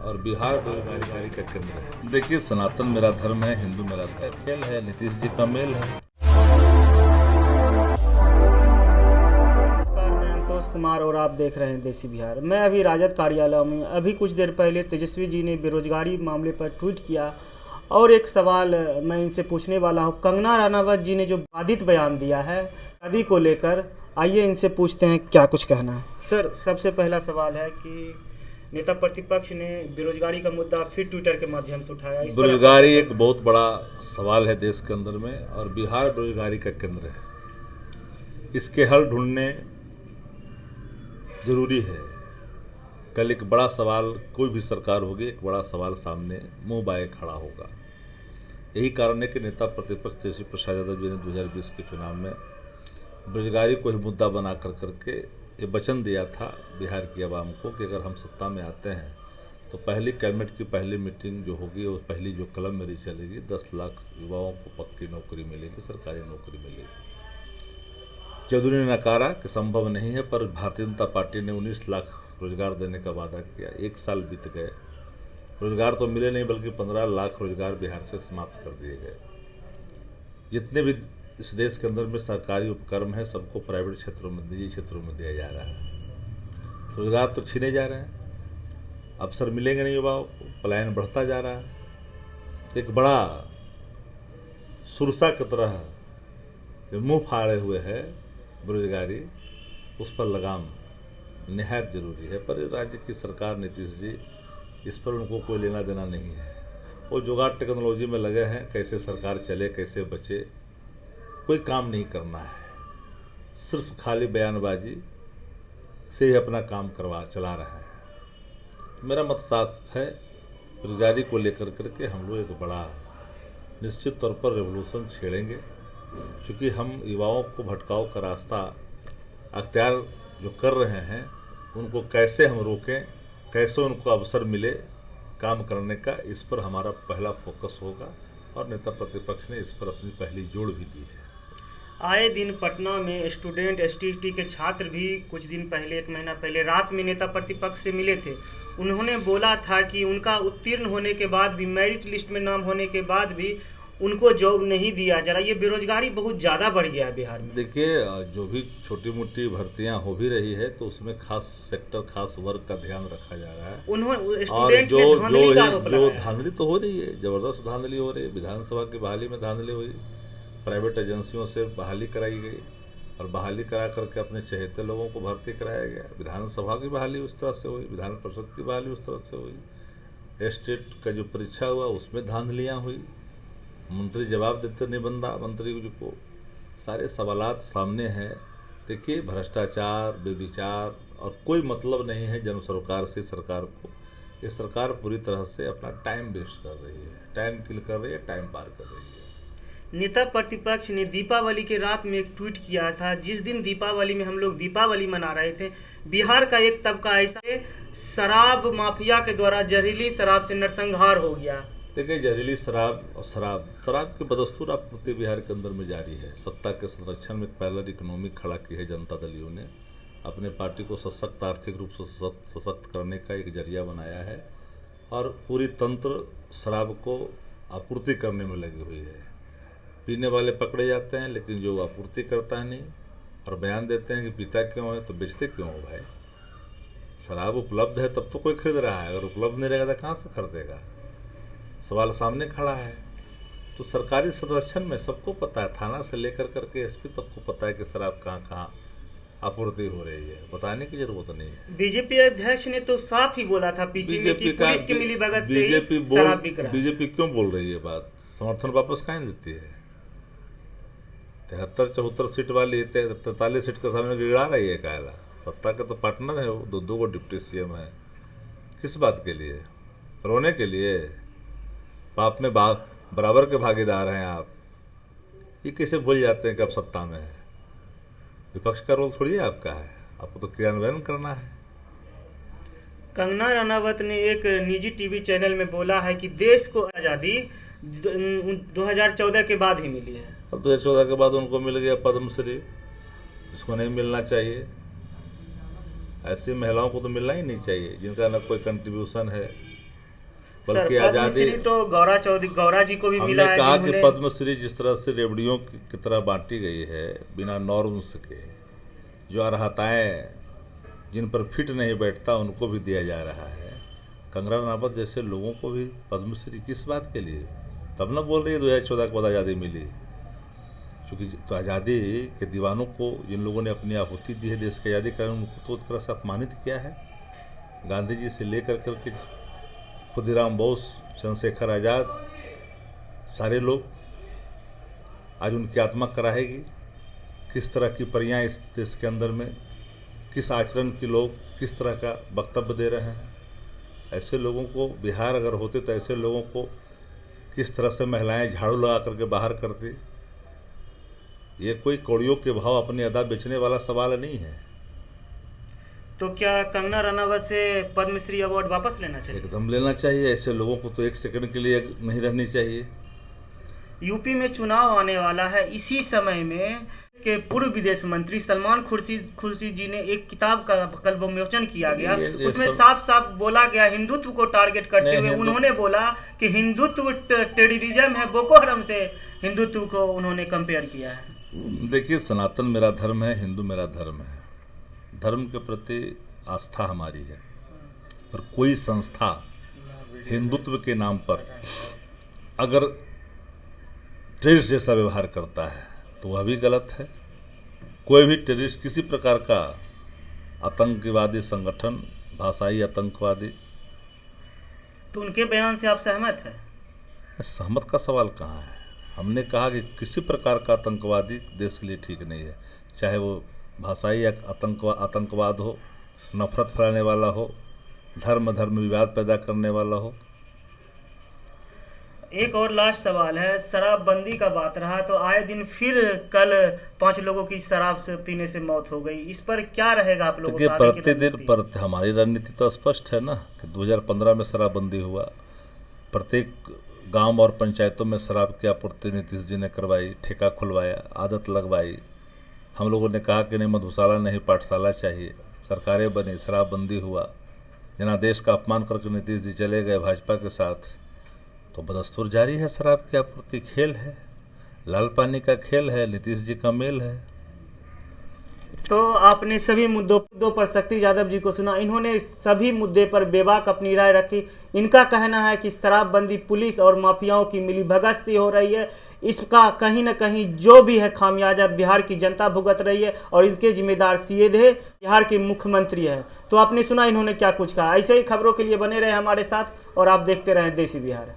और बिहार बेरोजगारी का केंद्र है। देखिए, सनातन मेरा धर्म है, हिंदू मेरा खेल है, नीतीश जी का मेल है। नमस्कार, मैं संतोष कुमार और आप देख रहे हैं देसी बिहार। मैं अभी राजद कार्यालय में अभी कुछ देर पहले तेजस्वी जी ने बेरोजगारी मामले पर ट्वीट किया और एक सवाल मैं इनसे पूछने वाला हूं। कंगना रनावत जी ने जो बाधित बयान दिया है शादी को लेकर, आइए इनसे पूछते हैं क्या कुछ कहना है। सर, सबसे पहला सवाल है कि नेता प्रतिपक्ष ने बेरोजगारी का मुद्दा फिर ट्विटर के माध्यम से उठाया। बेरोजगारी एक बहुत बड़ा सवाल है देश के अंदर में, और बिहार बेरोजगारी का केंद्र है। इसके हल ढूंढने जरूरी है। कल एक बड़ा सवाल, कोई भी सरकार होगी, एक बड़ा सवाल सामने मुंह बाए खड़ा होगा। यही कारण है कि नेता प्रतिपक्ष तेजस्वी प्रसाद यादव जी ने 2020 के चुनाव में बेरोजगारी को ही मुद्दा बना करके ये वचन दिया था बिहार की आवाम को कि अगर हम सत्ता में आते हैं तो पहली कैबिनेट की पहली मीटिंग जो होगी, वो पहली जो कलम मेरी चलेगी, 10 लाख युवाओं को पक्की नौकरी मिलेगी, सरकारी नौकरी मिलेगी। जदयू ने नकारा कि संभव नहीं है, पर भारतीय जनता पार्टी ने 19 लाख रोजगार देने का वादा किया। 1 साल बीत गए, रोजगार तो मिले नहीं, बल्कि 15 लाख रोजगार बिहार से समाप्त कर दिए गए। जितने भी इस देश के अंदर में सरकारी उपक्रम है, सबको प्राइवेट क्षेत्रों में, निजी क्षेत्रों में दिया जा रहा है। रोजगार तो छीने जा रहे हैं, अवसर मिलेंगे नहीं युवाओं को, पलायन बढ़ता जा रहा है। एक बड़ा सुरसा की तरह जो मुंह फाड़े हुए है बेरोजगारी, उस पर लगाम निहायत जरूरी है। पर राज्य की सरकार, नीतीश जी, इस पर उनको कोई लेना देना नहीं है। वो जुगाड़ टेक्नोलॉजी में लगे हैं, कैसे सरकार चले, कैसे बचे, कोई काम नहीं करना है। सिर्फ खाली बयानबाजी से ही अपना काम चला रहा है। मेरा मत साफ है, बेरोजगारी को लेकर करके हम लोग एक बड़ा निश्चित तौर पर रेवोल्यूशन छेड़ेंगे, क्योंकि हम युवाओं को भटकाव का रास्ता अख्तियार जो कर रहे हैं, उनको कैसे हम रोकें, कैसे उनको अवसर मिले काम करने का, इस पर हमारा पहला फोकस होगा। और नेता प्रतिपक्ष ने इस पर अपनी पहली जोड़ भी दी है। आए दिन पटना में स्टूडेंट एसटीटी के छात्र भी कुछ दिन पहले, 1 महीना पहले रात में नेता प्रतिपक्ष से मिले थे। उन्होंने बोला था कि उनका उत्तीर्ण होने के बाद भी, मेरिट लिस्ट में नाम होने के बाद भी उनको जॉब नहीं दिया जा रहा। ये बेरोजगारी बहुत ज़्यादा बढ़ गया है बिहार में। देखिए, जो भी छोटी मोटी भर्तियां हो भी रही है, तो उसमें खास सेक्टर, खास वर्ग का ध्यान रखा जा रहा है। उन्होंने और जो धांधली धांधली तो हो रही है, जबरदस्त धांधली हो रही है। विधानसभा की बहाली में धांधली हुई, प्राइवेट एजेंसियों से बहाली कराई गई और बहाली करा करके अपने चहेते लोगों को भर्ती कराया गया। विधानसभा की बहाली उस तरह से हुई, विधान परिषद की बहाली उस तरह से हुई। स्टेट का जो परीक्षा हुआ, उसमें धांधलियाँ हुई। मंत्री जवाब देते निबंधा मंत्री को, सारे सवालात सामने हैं। देखिए, भ्रष्टाचार, बेविचार और कोई मतलब नहीं है जन सरोकार से सरकार को। ये सरकार पूरी तरह से अपना टाइम वेस्ट कर रही है, टाइम किल कर रही है, टाइम पार कर रही है। नेता प्रतिपक्ष ने दीपावली के रात में एक ट्वीट किया था। जिस दिन दीपावली में हम लोग दीपावली मना रहे थे, बिहार का एक तबका ऐसा है, शराब माफिया के द्वारा जहरीली शराब से नरसंहार हो गया। देखिए, जहरीली शराब और शराब की बदस्तूर आपूर्ति बिहार के अंदर में जारी है। सत्ता के संरक्षण में एक पैरेलल इकोनॉमी खड़ा की है जनता दलियों ने। अपने पार्टी को सशक्त, आर्थिक रूप से सशक्त करने का एक जरिया बनाया है, और पूरी तंत्र शराब को आपूर्ति करने में लगी हुई है। पीने वाले पकड़े जाते हैं, लेकिन जो आपूर्ति करता है नहीं, और बयान देते हैं कि पीता क्यों है, तो बेचते क्यों हो भाई? शराब उपलब्ध है तब तो कोई खरीद रहा है, अगर उपलब्ध नहीं रहेगा तो कहाँ से खरीदेगा? सवाल सामने खड़ा है। तो सरकारी संरक्षण में सबको पता है, थाना से लेकर करके एसपी तक को पता है कि शराब कहाँ कहाँ आपूर्ति हो रही है, बताने की जरूरत नहीं है। बीजेपी अध्यक्ष ने तो साफ ही बोला था पीसी में कि पुलिस की मिलीभगत से ही शराब बिक रहा है। बीजेपी क्यों बोल रही है बात? समर्थन वापस कहाँ देती है? 73-74 सीट वाली 43 सीट के सामने गिरा रही है कायला। सत्ता के तो पार्टनर है वो, दो को डिप्टी सीएम है। किस बात के लिए? रोने के लिए? पाप में बराबर के भागीदार हैं आप। ये कैसे भूल जाते हैं कि आप सत्ता में है? विपक्ष का रोल थोड़ी आपका है, आपको तो क्रियान्वयन करना है। कंगना रनावत ने एक निजी टीवी चैनल में बोला है कि देश को आज़ादी 2014 के बाद ही मिली है। अब 2014 के बाद उनको मिल गया पद्मश्री, जिसको नहीं मिलना चाहिए। ऐसी महिलाओं को तो मिलना ही नहीं चाहिए जिनका न कोई कंट्रीब्यूशन है, बल्कि सर, आज़ादी पद्मश्री तो गौरा जी को भी मिला हमने है कहा कि जिन्होंने- पद्मश्री जिस तरह से रेवड़ियों की तरह बांटी गई है बिना नॉर्म्स के, जो अर्हताएं जिन पर फिट नहीं बैठता उनको भी दिया जा रहा है, कंगना रनावत जैसे लोगों को भी पद्मश्री किस बात के लिए? तब न बोल रही है 2014 के बाद आज़ादी मिली, क्योंकि तो आज़ादी के दीवानों को जिन लोगों ने अपनी आहुति दी है देश की आज़ादी का, उनको तो एक तरह से अपमानित किया है। गांधी जी से लेकर के खुदीराम बोस, चंद्रशेखर आज़ाद, सारे लोग आज उनकी आत्मा कराएगी किस तरह की परियां इस देश के अंदर में, किस आचरण के लोग किस तरह का वक्तव्य दे रहे हैं। ऐसे लोगों को बिहार अगर होते तो ऐसे लोगों को किस तरह से महिलाएं झाड़ू लगा करके बाहर करती। ये कोई कौड़ियों के भाव अपनी अदा बेचने वाला सवाल नहीं है। तो क्या कंगना रनावत से पद्मश्री अवार्ड वापस लेना चाहिए? एकदम लेना चाहिए। ऐसे लोगों को तो एक सेकंड के लिए नहीं रहनी चाहिए। यूपी में चुनाव आने वाला है, इसी समय में के पूर्व विदेश मंत्री सलमान खुर्शीद जी ने एक किताब का कल विमोचन किया गया। उसमें साफ साफ बोला गया, हिंदुत्व को टारगेट करते हुए उन्होंने बोला कि हिंदुत्व टेररिज्म है, बोको हराम से हिंदुत्व को उन्होंने कंपेयर किया है। देखिए, सनातन मेरा धर्म है, हिंदू मेरा धर्म है। धर्म के प्रति आस्था हमारी है, पर कोई संस्था हिंदुत्व के नाम पर अगर टेररिस्ट जैसा व्यवहार करता है तो वह भी गलत है। कोई भी टेररिस्ट, किसी प्रकार का आतंकवादी संगठन, भाषाई आतंकवादी, तो उनके बयान से आप सहमत हैं? सहमत का सवाल कहाँ है। हमने कहा कि किसी प्रकार का आतंकवादी देश के लिए ठीक नहीं है, चाहे वो भाषाई आतंकवाद हो, नफरत फैलाने वाला हो, धर्म विवाद पैदा करने वाला हो। एक और लास्ट सवाल है, शराबबंदी का बात रहा तो आए दिन फिर कल 5 लोगों की शराब से पीने से मौत हो गई। इस पर क्या रहेगा आप लोगों का? प्रतिदिन हमारी रणनीति तो स्पष्ट है ना कि 2015 में शराबबंदी हुआ, प्रत्येक गांव और पंचायतों में शराब की आपूर्ति नीतीश जी ने करवाई, ठेका खुलवाया, आदत लगवाई। हम लोगों ने कहा कि नहीं, मधुशाला नहीं पाठशाला चाहिए, सरकारें बनी, शराबबंदी हुआ। जनादेश का अपमान करके नीतीश जी चले गए भाजपा के साथ, तो बदस्तूर जारी है शराब की आपूर्ति। खेल है, लाल पानी का खेल है, नीतीश जी का मेल है। तो आपने सभी मुद्दों पर शक्ति यादव जी को सुना। इन्होंने सभी मुद्दे पर बेबाक अपनी राय रखी। इनका कहना है कि शराबबंदी पुलिस और माफियाओं की मिलीभगत से हो रही है। इसका कहीं न कहीं जो भी है खामियाजा बिहार की जनता भुगत रही है और इसके जिम्मेदार सीधे बिहार के मुख्यमंत्री है। तो आपने सुना इन्होंने क्या कुछ कहा। ऐसे ही खबरों के लिए बने रहे हमारे साथ और आप देखते रहें देसी बिहार।